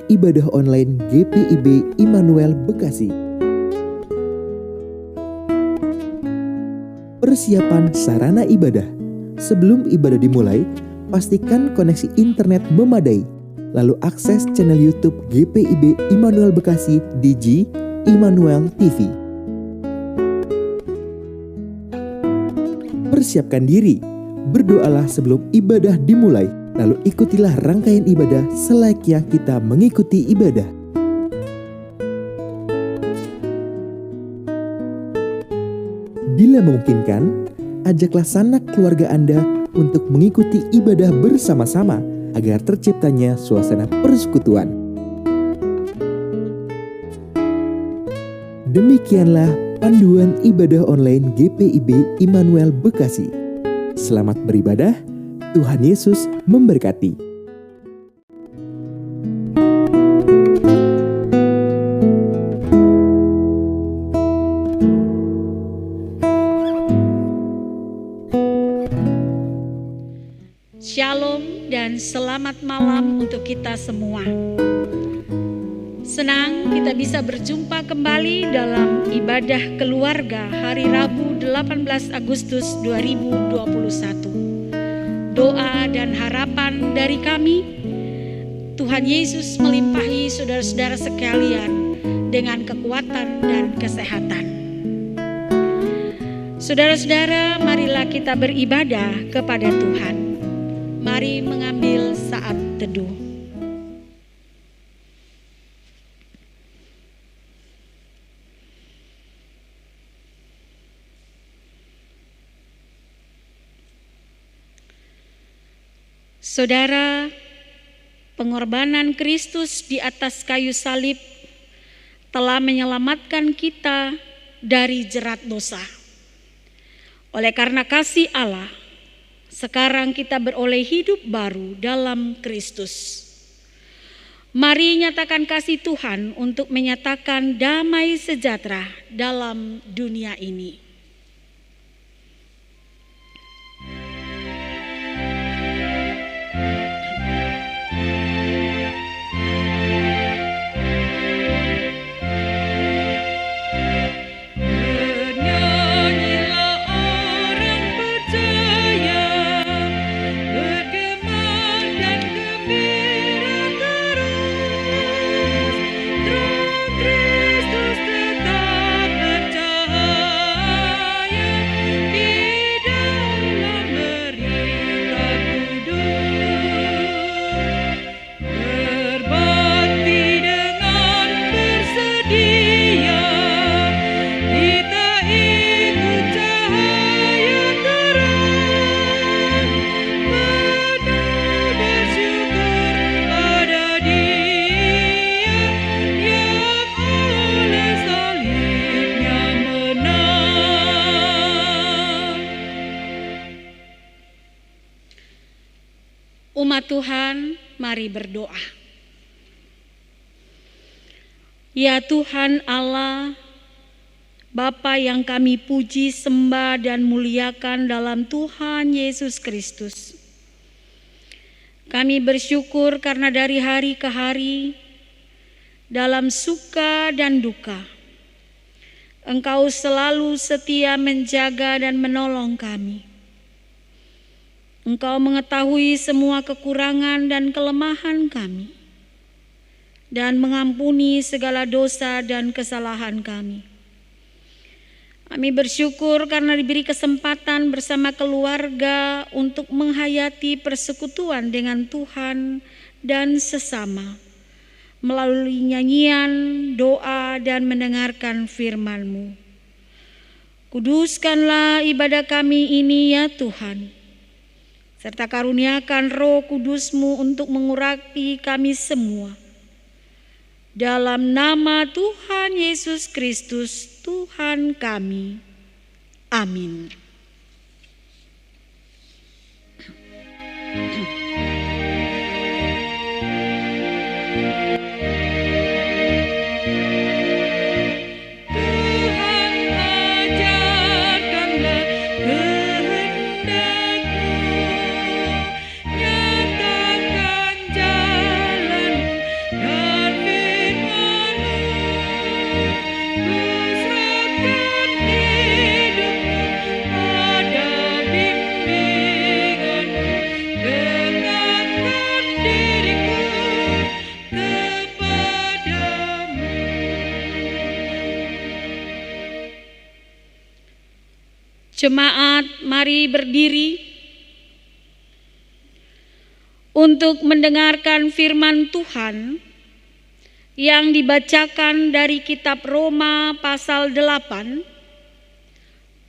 ibadah online GPIB Immanuel Bekasi. Persiapan sarana ibadah. Sebelum ibadah dimulai, pastikan koneksi internet memadai. Lalu akses channel YouTube GPIB Immanuel Bekasi di G Immanuel TV. Persiapkan diri, berdoalah sebelum ibadah dimulai. Lalu ikutilah rangkaian ibadah selayaknya kita mengikuti ibadah. Bila memungkinkan, ajaklah sanak keluarga Anda untuk mengikuti ibadah bersama-sama agar terciptanya suasana persekutuan. Demikianlah panduan ibadah online GPIB Immanuel Bekasi. Selamat beribadah. Tuhan Yesus memberkati. Shalom dan selamat malam untuk kita semua. Senang kita bisa berjumpa kembali dalam ibadah keluarga hari Rabu 18 Agustus 2021. Doa dan harapan dari kami, Tuhan Yesus melimpahi saudara-saudara sekalian dengan kekuatan dan kesehatan. Saudara-saudara, marilah kita beribadah kepada Tuhan. Mari mengambil saat teduh. Saudara, pengorbanan Kristus di atas kayu salib telah menyelamatkan kita dari jerat dosa. Oleh karena kasih Allah, sekarang kita beroleh hidup baru dalam Kristus. Mari nyatakan kasih Tuhan untuk menyatakan damai sejahtera dalam dunia ini. Umat Tuhan, mari berdoa. Ya Tuhan Allah, Bapa yang kami puji, sembah dan muliakan dalam Tuhan Yesus Kristus. Kami bersyukur karena dari hari ke hari, dalam suka dan duka, Engkau selalu setia menjaga dan menolong kami. Engkau mengetahui semua kekurangan dan kelemahan kami, dan mengampuni segala dosa dan kesalahan kami. Kami bersyukur karena diberi kesempatan bersama keluarga untuk menghayati persekutuan dengan Tuhan dan sesama, melalui nyanyian, doa, dan mendengarkan firman-Mu. Kuduskanlah ibadah kami ini ya Tuhan, serta karuniakan Roh Kudus-Mu untuk mengurapi kami semua. Dalam nama Tuhan Yesus Kristus, Tuhan kami. Amin. Nyatakan jalan Jemaat, mari berdiri untuk mendengarkan firman Tuhan yang dibacakan dari kitab Roma pasal 8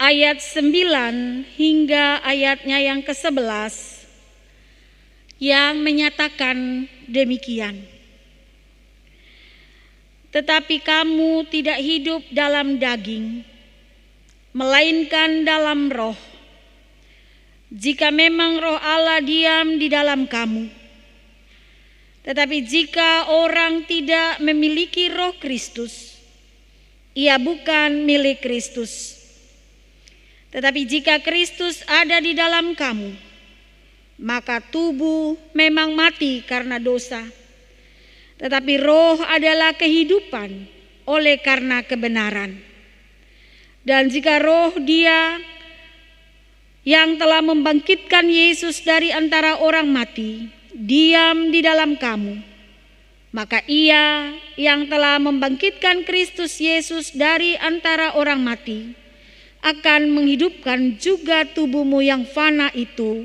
ayat 9 hingga ayatnya yang ke-11 yang menyatakan demikian. Tetapi kamu tidak hidup dalam daging, melainkan dalam roh. Jika memang roh Allah diam di dalam kamu. Tetapi jika orang tidak memiliki roh Kristus, ia bukan milik Kristus. Tetapi jika Kristus ada di dalam kamu, maka tubuh memang mati karena dosa. Tetapi roh adalah kehidupan oleh karena kebenaran. Dan jika roh Dia yang telah membangkitkan Yesus dari antara orang mati diam di dalam kamu, maka Ia yang telah membangkitkan Kristus Yesus dari antara orang mati akan menghidupkan juga tubuhmu yang fana itu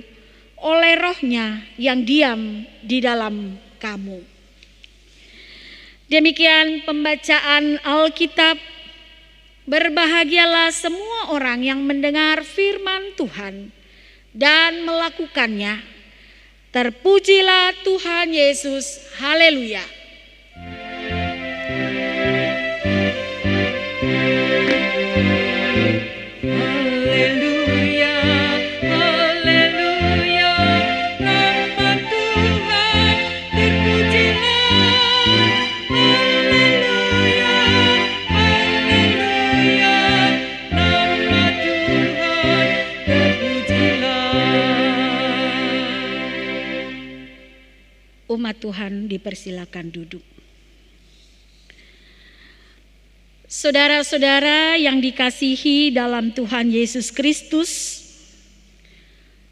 oleh rohnya yang diam di dalam kamu. Demikian pembacaan Alkitab. Berbahagialah semua orang yang mendengar firman Tuhan dan melakukannya. Terpujilah Tuhan Yesus. Haleluya. Haleluya, haleluya. Nama Tuhan terpujilah. Umat Tuhan dipersilakan duduk. Saudara-saudara yang dikasihi dalam Tuhan Yesus Kristus,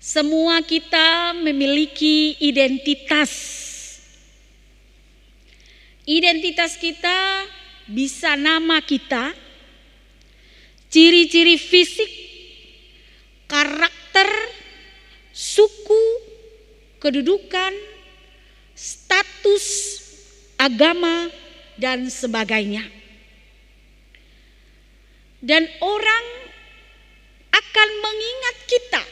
semua kita memiliki identitas. Identitas kita bisa nama kita, ciri-ciri fisik, karakter, suku, kedudukan, status, agama, dan sebagainya. Dan orang akan mengingat kita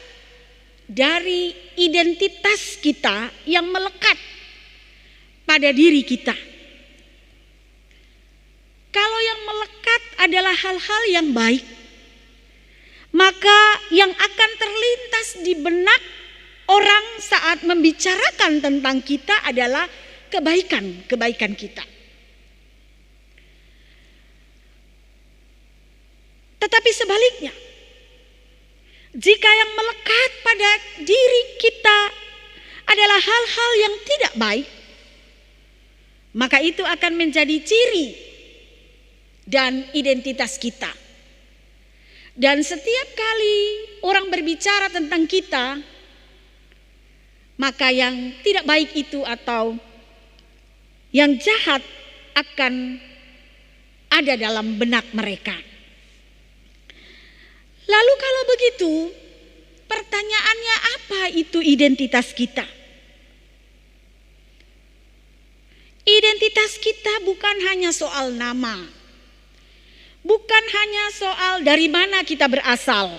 dari identitas kita yang melekat pada diri kita. Kalau yang melekat adalah hal-hal yang baik, maka yang akan terlintas di benak orang saat membicarakan tentang kita adalah kebaikan kita. Tetapi sebaliknya, jika yang melekat pada diri kita adalah hal-hal yang tidak baik, maka itu akan menjadi ciri dan identitas kita. Dan setiap kali orang berbicara tentang kita, maka yang tidak baik itu atau yang jahat akan ada dalam benak mereka. Lalu kalau begitu, pertanyaannya apa itu identitas kita? Identitas kita bukan hanya soal nama, bukan hanya soal dari mana kita berasal,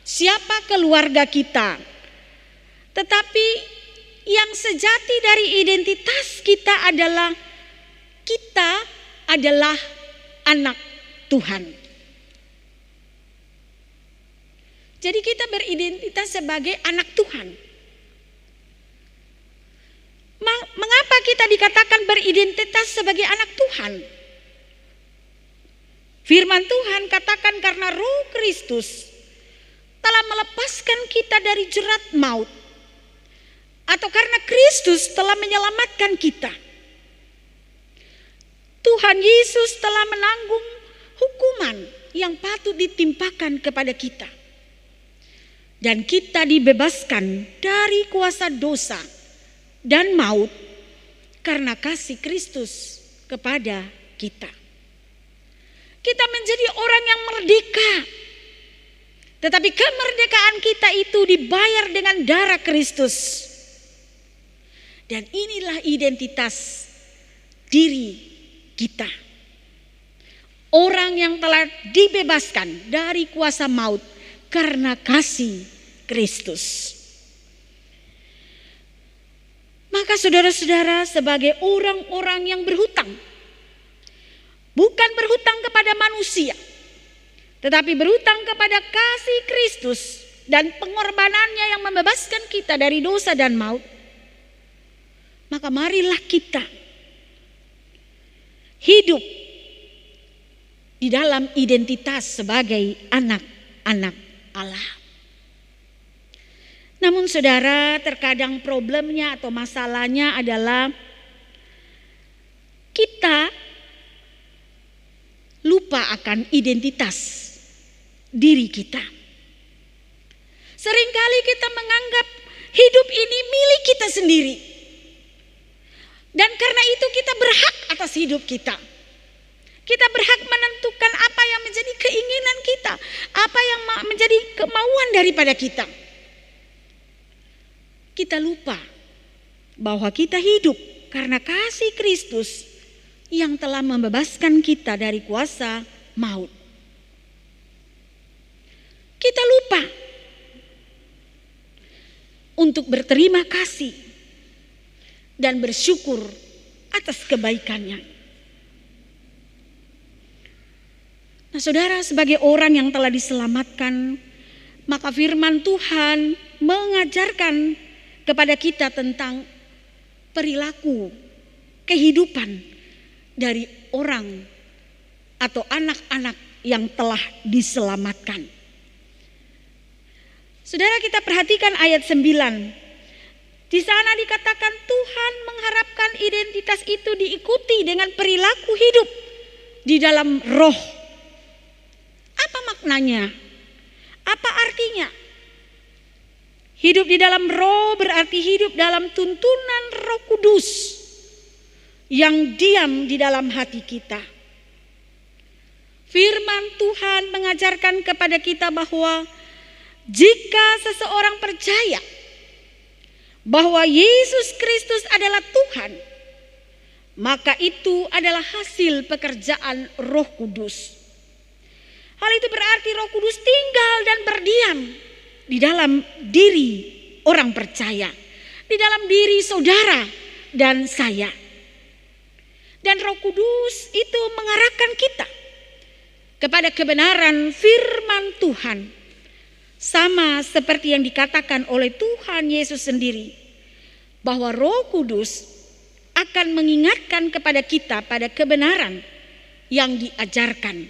siapa keluarga kita, tetapi yang sejati dari identitas kita adalah anak Tuhan. Jadi kita beridentitas sebagai anak Tuhan. Mengapa kita dikatakan beridentitas sebagai anak Tuhan? Firman Tuhan katakan karena Roh Kristus telah melepaskan kita dari jerat maut, atau karena Kristus telah menyelamatkan kita. Tuhan Yesus telah menanggung hukuman yang patut ditimpakan kepada kita. Dan kita dibebaskan dari kuasa dosa dan maut karena kasih Kristus kepada kita. Kita menjadi orang yang merdeka. Tetapi kemerdekaan kita itu dibayar dengan darah Kristus. Dan inilah identitas diri kita. Orang yang telah dibebaskan dari kuasa maut karena kasih Kristus. Maka saudara-saudara, sebagai orang-orang yang berhutang, bukan berhutang kepada manusia, tetapi berhutang kepada kasih Kristus dan pengorbanannya yang membebaskan kita dari dosa dan maut, maka marilah kita hidup di dalam identitas sebagai anak-anak Allah. Namun saudara, terkadang problemnya atau masalahnya adalah kita lupa akan identitas diri kita. Seringkali kita menganggap hidup ini milik kita sendiri. Dan karena itu kita berhak atas hidup kita. Kita berhak menentukan apa yang menjadi keinginan kita, apa yang menjadi kemauan daripada kita. Kita lupa bahwa kita hidup karena kasih Kristus yang telah membebaskan kita dari kuasa maut. Kita lupa untuk berterima kasih dan bersyukur atas kebaikannya. Nah saudara, sebagai orang yang telah diselamatkan, maka firman Tuhan mengajarkan kepada kita tentang perilaku kehidupan dari orang atau anak-anak yang telah diselamatkan. Saudara, kita perhatikan ayat 9. Di sana dikatakan Tuhan mengharapkan identitas itu diikuti dengan perilaku hidup di dalam roh. Apa maknanya? Apa artinya? Hidup di dalam roh berarti hidup dalam tuntunan Roh Kudus yang diam di dalam hati kita. Firman Tuhan mengajarkan kepada kita bahwa jika seseorang percaya bahwa Yesus Kristus adalah Tuhan, maka itu adalah hasil pekerjaan Roh Kudus. Hal itu berarti Roh Kudus tinggal dan berdiam di dalam diri orang percaya, di dalam diri saudara dan saya. Dan Roh Kudus itu mengarahkan kita kepada kebenaran firman Tuhan. Sama seperti yang dikatakan oleh Tuhan Yesus sendiri, bahwa Roh Kudus akan mengingatkan kepada kita pada kebenaran yang diajarkan.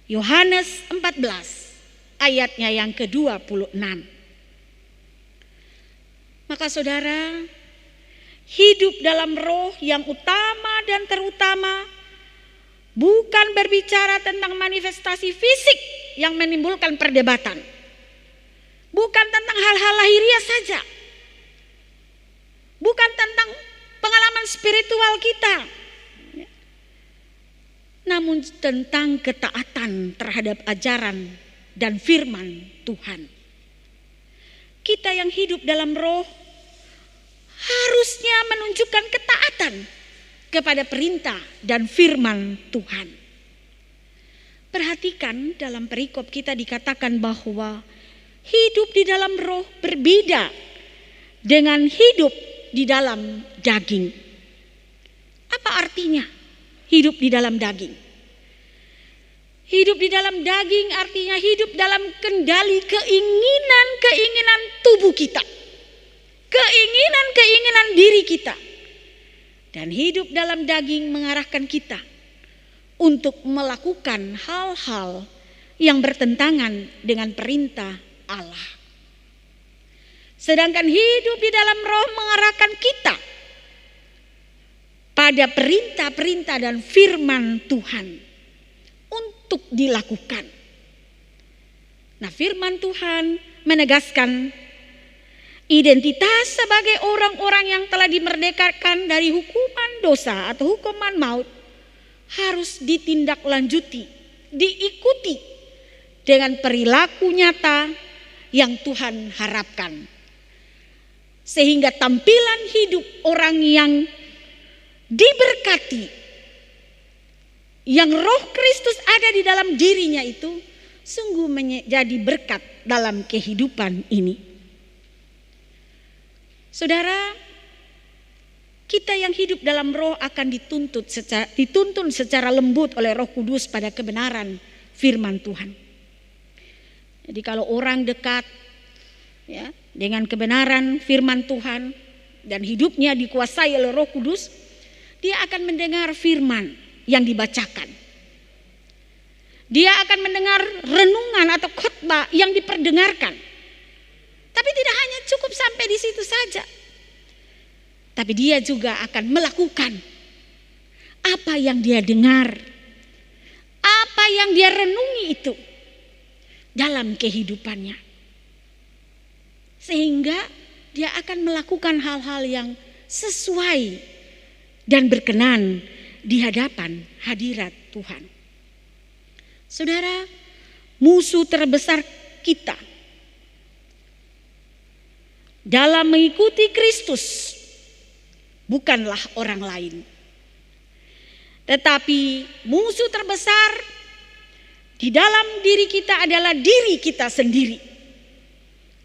Yohanes 14 ayatnya yang ke-26. Maka saudara, hidup dalam roh yang utama dan terutama bukan berbicara tentang manifestasi fisik yang menimbulkan perdebatan. Bukan tentang hal-hal lahiriah saja. Bukan tentang pengalaman spiritual kita. Namun tentang ketaatan terhadap ajaran dan firman Tuhan. Kita yang hidup dalam roh harusnya menunjukkan ketaatan kepada perintah dan firman Tuhan. Perhatikan dalam perikop kita dikatakan bahwa hidup di dalam roh berbeda dengan hidup di dalam daging. Apa artinya hidup di dalam daging? Hidup di dalam daging artinya hidup dalam kendali keinginan-keinginan tubuh kita. Keinginan-keinginan diri kita. Dan hidup dalam daging mengarahkan kita untuk melakukan hal-hal yang bertentangan dengan perintah Allah. Sedangkan hidup di dalam roh mengarahkan kita pada perintah-perintah dan firman Tuhan untuk dilakukan. Nah, firman Tuhan menegaskan identitas sebagai orang-orang yang telah dimerdekakan dari hukuman dosa atau hukuman maut harus ditindaklanjuti, diikuti dengan perilaku nyata yang Tuhan harapkan. Sehingga tampilan hidup orang yang diberkati, yang Roh Kristus ada di dalam dirinya itu sungguh menjadi berkat dalam kehidupan ini. Saudara, kita yang hidup dalam roh akan dituntun secara lembut oleh Roh Kudus pada kebenaran firman Tuhan. Jadi kalau orang dekat ya dengan kebenaran firman Tuhan dan hidupnya dikuasai oleh Roh Kudus, dia akan mendengar firman yang dibacakan. Dia akan mendengar renungan atau khotbah yang diperdengarkan. Tapi tidak hanya cukup sampai di situ saja. Tapi dia juga akan melakukan apa yang dia dengar, apa yang dia renungi itu dalam kehidupannya. Sehingga dia akan melakukan hal-hal yang sesuai dan berkenan di hadapan hadirat Tuhan. Saudara, musuh terbesar kita dalam mengikuti Kristus bukanlah orang lain, tetapi musuh terbesar di dalam diri kita adalah diri kita sendiri.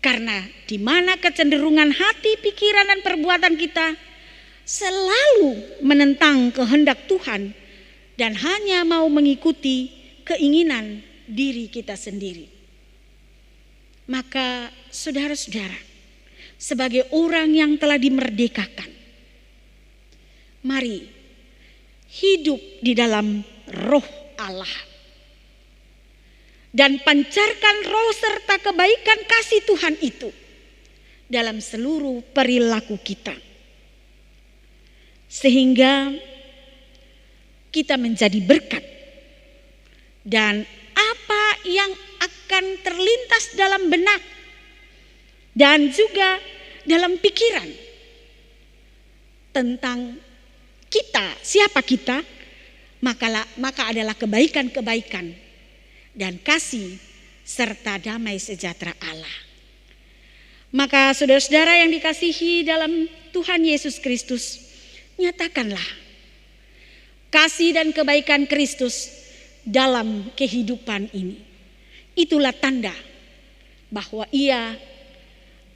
Karena di mana kecenderungan hati, pikiran, dan perbuatan kita selalu menentang kehendak Tuhan dan hanya mau mengikuti keinginan diri kita sendiri. Maka saudara-saudara, sebagai orang yang telah dimerdekakan, mari hidup di dalam roh Allah dan pancarkan roh serta kebaikan kasih Tuhan itu dalam seluruh perilaku kita, sehingga kita menjadi berkat. Dan apa yang akan terlintas dalam benak dan juga dalam pikiran tentang kita, siapa kita, maka adalah kebaikan-kebaikan dan kasih serta damai sejahtera Allah. Maka saudara-saudara yang dikasihi dalam Tuhan Yesus Kristus, nyatakanlah kasih dan kebaikan Kristus dalam kehidupan ini. Itulah tanda bahwa ia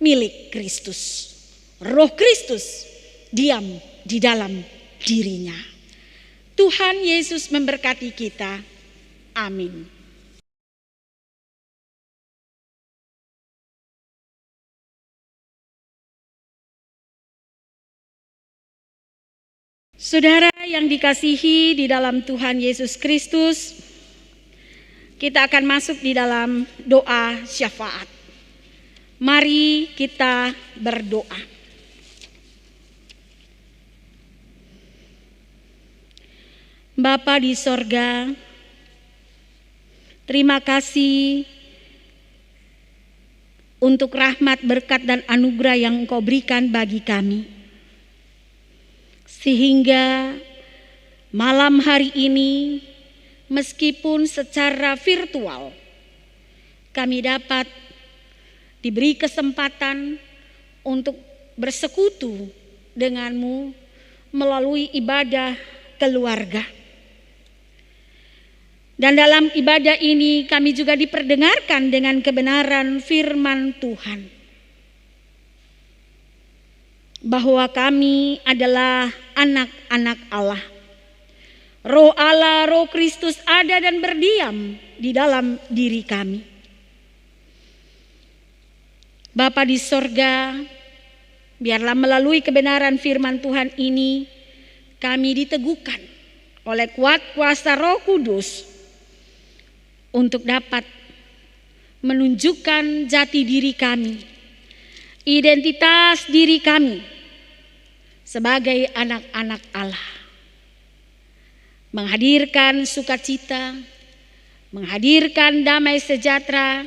milik Kristus. Roh Kristus diam di dalam dirinya. Tuhan Yesus memberkati kita. Amin. Saudara yang dikasihi di dalam Tuhan Yesus Kristus, kita akan masuk di dalam doa syafaat. Mari kita berdoa. Bapa di sorga, terima kasih untuk rahmat, berkat, dan anugerah yang Engkau berikan bagi kami. Sehingga malam hari ini, meskipun secara virtual, kami dapat diberi kesempatan untuk bersekutu denganmu melalui ibadah keluarga. Dan dalam ibadah ini kami juga diperdengarkan dengan kebenaran firman Tuhan, bahwa kami adalah anak-anak Allah. Roh Allah, Roh Kristus ada dan berdiam di dalam diri kami. Bapa di sorga, biarlah melalui kebenaran firman Tuhan ini kami diteguhkan oleh kuat kuasa Roh Kudus untuk dapat menunjukkan jati diri kami, identitas diri kami sebagai anak-anak Allah. Menghadirkan sukacita, menghadirkan damai sejahtera,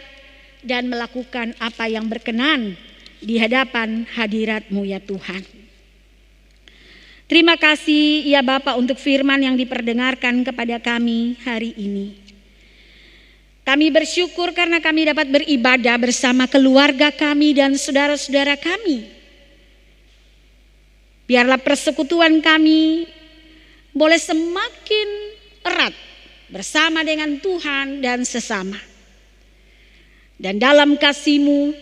dan melakukan apa yang berkenan di hadapan hadirat-Mu ya Tuhan. Terima kasih ya Bapa untuk firman yang diperdengarkan kepada kami hari ini. Kami bersyukur karena kami dapat beribadah bersama keluarga kami dan saudara-saudara kami. Biarlah persekutuan kami boleh semakin erat bersama dengan Tuhan dan sesama. Dan dalam kasih-Mu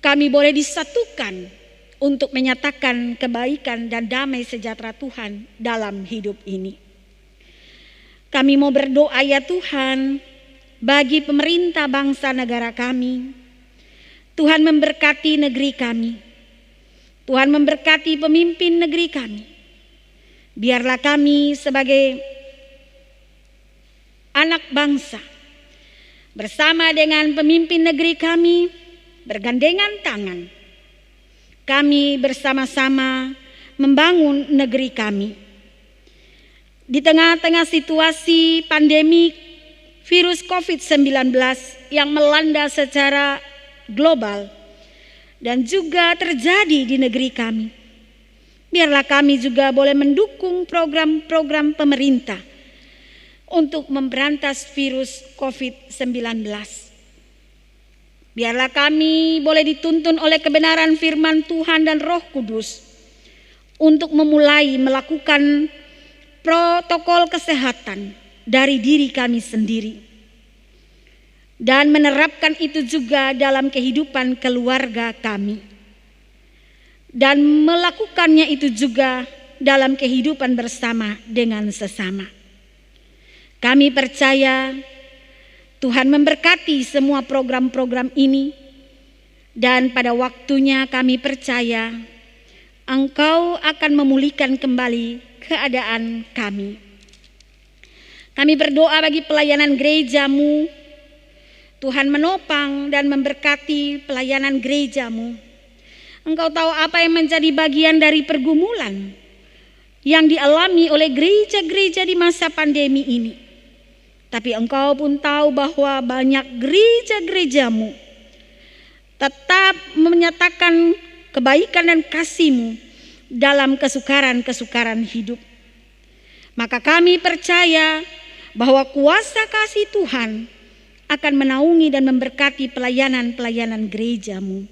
kami boleh disatukan untuk menyatakan kebaikan dan damai sejahtera Tuhan dalam hidup ini. Kami mau berdoa ya Tuhan bagi pemerintah bangsa negara kami. Tuhan memberkati negeri kami. Tuhan memberkati pemimpin negeri kami. Biarlah kami sebagai anak bangsa bersama dengan pemimpin negeri kami bergandengan tangan. Kami bersama-sama membangun negeri kami. Di tengah-tengah situasi pandemi virus COVID-19 yang melanda secara global dan juga terjadi di negeri kami. Biarlah kami juga boleh mendukung program-program pemerintah untuk memberantas virus COVID-19. Biarlah kami boleh dituntun oleh kebenaran firman Tuhan dan Roh Kudus untuk memulai melakukan protokol kesehatan dari diri kami sendiri. Dan menerapkan itu juga dalam kehidupan keluarga kami. Dan melakukannya itu juga dalam kehidupan bersama dengan sesama. Kami percaya Tuhan memberkati semua program-program ini. Dan pada waktunya kami percaya Engkau akan memulihkan kembali keadaan kami. Kami berdoa bagi pelayanan gereja-Mu. Tuhan menopang dan memberkati pelayanan gereja-Mu. Engkau tahu apa yang menjadi bagian dari pergumulan yang dialami oleh gereja-gereja di masa pandemi ini. Tapi Engkau pun tahu bahwa banyak gereja-gereja-Mu tetap menyatakan kebaikan dan kasih-Mu dalam kesukaran-kesukaran hidup. Maka kami percaya bahwa kuasa kasih Tuhan akan menaungi dan memberkati pelayanan-pelayanan gereja-Mu.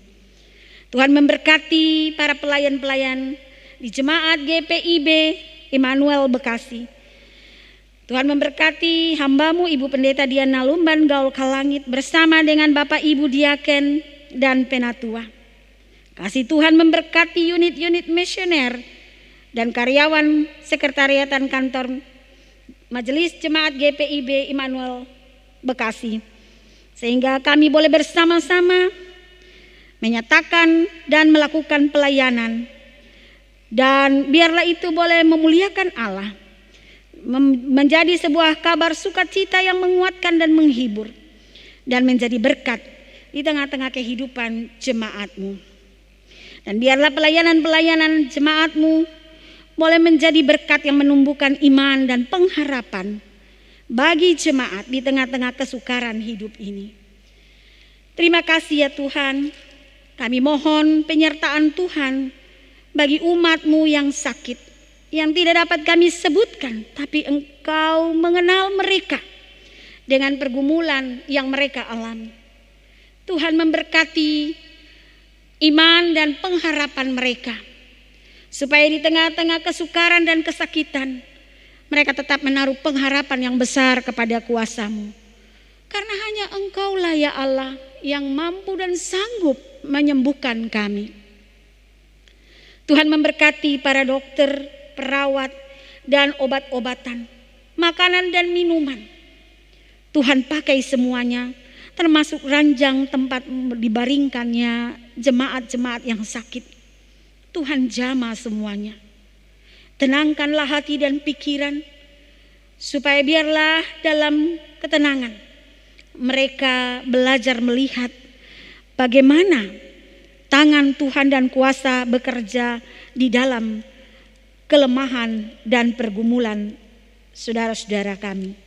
Tuhan memberkati para pelayan-pelayan di jemaat GPIB Immanuel Bekasi. Tuhan memberkati hamba-Mu Ibu Pendeta Diana Lumban Gaul Kalangit bersama dengan Bapak Ibu Diaken dan Penatua. Kasih Tuhan memberkati unit-unit misioner dan karyawan sekretariatan kantor Majelis Jemaat GPIB Immanuel Bekasi. Sehingga kami boleh bersama-sama menyatakan dan melakukan pelayanan. Dan biarlah itu boleh memuliakan Allah. Menjadi sebuah kabar sukacita yang menguatkan dan menghibur. Dan menjadi berkat di tengah-tengah kehidupan jemaat-Mu. Dan biarlah pelayanan-pelayanan jemaat-Mu boleh menjadi berkat yang menumbuhkan iman dan pengharapan bagi jemaat di tengah-tengah kesukaran hidup ini. Terima kasih ya Tuhan. Kami mohon penyertaan Tuhan bagi umat-Mu yang sakit, yang tidak dapat kami sebutkan, tapi Engkau mengenal mereka dengan pergumulan yang mereka alami. Tuhan memberkati iman dan pengharapan mereka, supaya di tengah-tengah kesukaran dan kesakitan, mereka tetap menaruh pengharapan yang besar kepada kuasa-Mu. Karena hanya Engkaulah ya Allah yang mampu dan sanggup menyembuhkan kami. Tuhan memberkati para dokter, perawat, dan obat-obatan, makanan dan minuman. Tuhan pakai semuanya, termasuk ranjang tempat dibaringkannya jemaat-jemaat yang sakit. Tuhan jamah semuanya. Tenangkanlah hati dan pikiran, supaya biarlah dalam ketenangan mereka belajar melihat bagaimana tangan Tuhan dan kuasa bekerja di dalam kelemahan dan pergumulan saudara-saudara kami.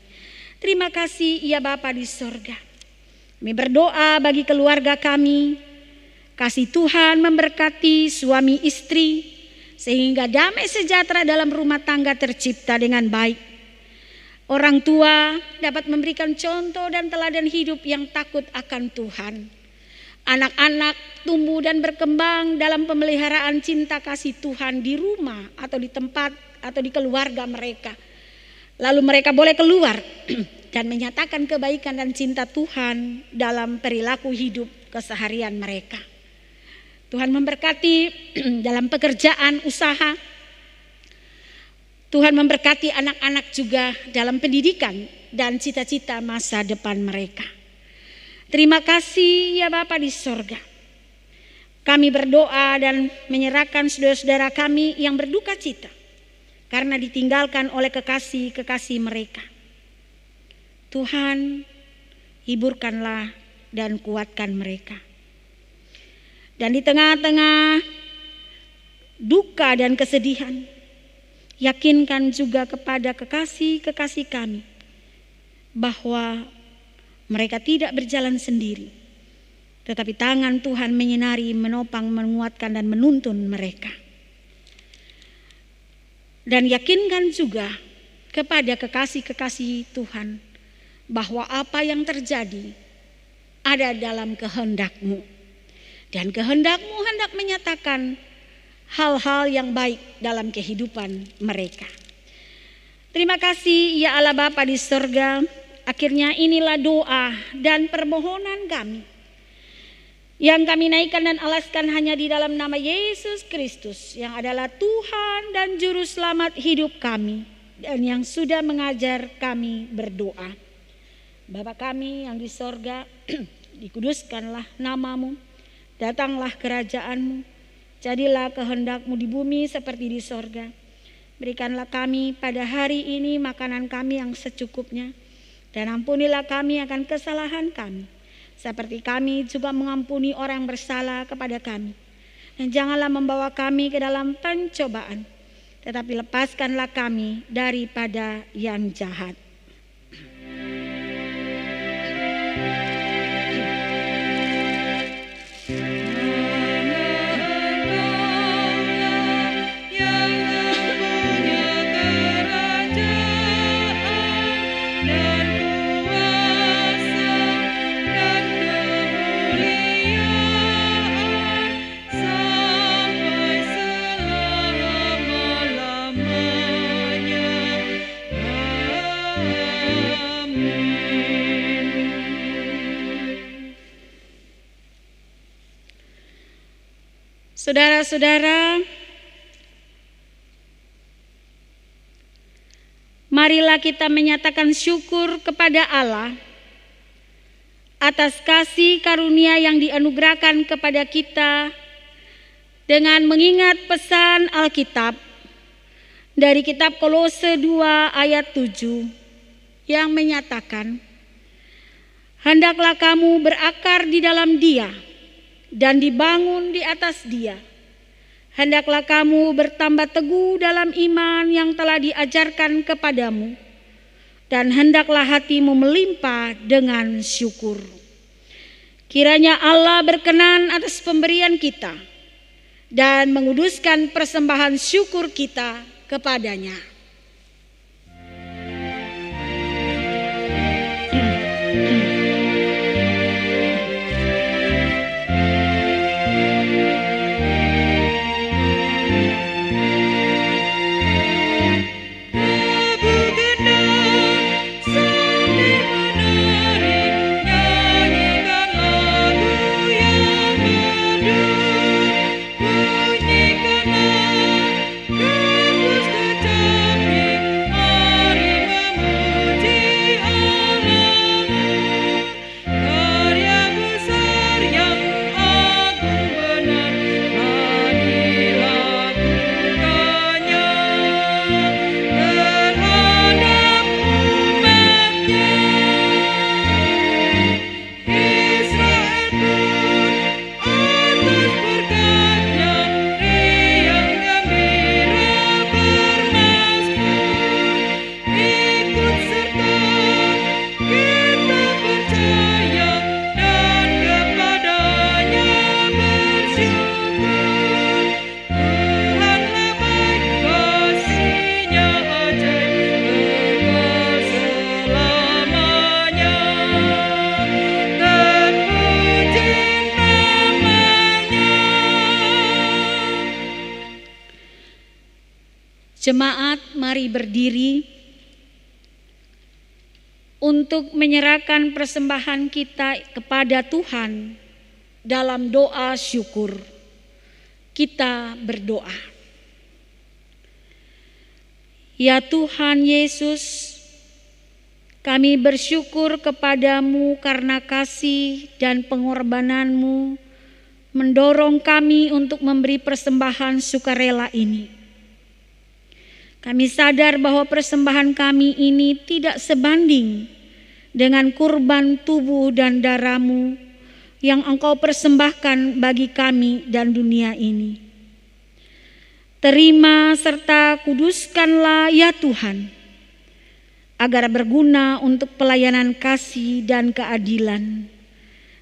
Terima kasih ya Bapa di sorga. Kami berdoa bagi keluarga kami. Kasih Tuhan memberkati suami istri, sehingga damai sejahtera dalam rumah tangga tercipta dengan baik. Orang tua dapat memberikan contoh dan teladan hidup yang takut akan Tuhan. Anak-anak tumbuh dan berkembang dalam pemeliharaan cinta kasih Tuhan di rumah atau di tempat atau di keluarga mereka. Lalu mereka boleh keluar dan menyatakan kebaikan dan cinta Tuhan dalam perilaku hidup keseharian mereka. Tuhan memberkati dalam pekerjaan, usaha. Tuhan memberkati anak-anak juga dalam pendidikan dan cita-cita masa depan mereka. Terima kasih ya Bapa di sorga. Kami berdoa dan menyerahkan saudara-saudara kami yang berduka cita karena ditinggalkan oleh kekasih-kekasih mereka. Tuhan, hiburkanlah dan kuatkan mereka. Dan di tengah-tengah duka dan kesedihan, yakinkan juga kepada kekasih-kekasih kami bahwa mereka tidak berjalan sendiri, tetapi tangan Tuhan menyinari, menopang, menguatkan dan menuntun mereka. Dan yakinkan juga kepada kekasih-kekasih Tuhan bahwa apa yang terjadi ada dalam kehendak-Mu. Dan kehendak-Mu hendak menyatakan hal-hal yang baik dalam kehidupan mereka. Terima kasih ya Allah Bapa di sorga. Akhirnya inilah doa dan permohonan kami yang kami naikkan dan alaskan hanya di dalam nama Yesus Kristus yang adalah Tuhan dan Juru Selamat hidup kami dan yang sudah mengajar kami berdoa. Bapa kami yang di sorga, dikuduskanlah nama-Mu, datanglah kerajaan-Mu, jadilah kehendak-Mu di bumi seperti di sorga. Berikanlah kami pada hari ini makanan kami yang secukupnya, dan ampunilah kami akan kesalahan kami, seperti kami juga mengampuni orang yang bersalah kepada kami. Dan janganlah membawa kami ke dalam pencobaan, tetapi lepaskanlah kami daripada yang jahat. Saudara-saudara, marilah kita menyatakan syukur kepada Allah atas kasih karunia yang dianugerahkan kepada kita dengan mengingat pesan Alkitab dari kitab Kolose 2 ayat 7 yang menyatakan, hendaklah kamu berakar di dalam Dia dan dibangun di atas Dia. Hendaklah kamu bertambah teguh dalam iman yang telah diajarkan kepadamu, dan hendaklah hatimu melimpah dengan syukur. Kiranya Allah berkenan atas pemberian kita dan menguduskan persembahan syukur kita kepadanya. Bunyikanlah gembus kecapi Jemaat, mari berdiri untuk menyerahkan persembahan kita kepada Tuhan dalam doa syukur. Kita berdoa. Ya Tuhan Yesus, kami bersyukur kepadamu karena kasih dan pengorbanan-Mu mendorong kami untuk memberi persembahan sukarela ini. Kami sadar bahwa persembahan kami ini tidak sebanding dengan kurban tubuh dan darah-Mu yang Engkau persembahkan bagi kami dan dunia ini. Terima serta kuduskanlah ya Tuhan, agar berguna untuk pelayanan kasih dan keadilan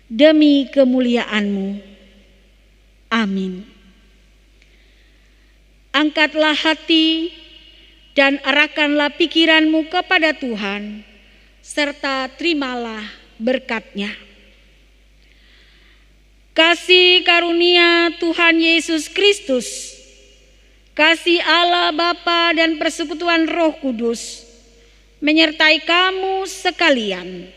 demi kemuliaan-Mu. Amin. Angkatlah hati dan arahkanlah pikiranmu kepada Tuhan, serta terimalah berkat-Nya. Kasih karunia Tuhan Yesus Kristus, kasih Allah Bapa dan persekutuan Roh Kudus menyertai kamu sekalian.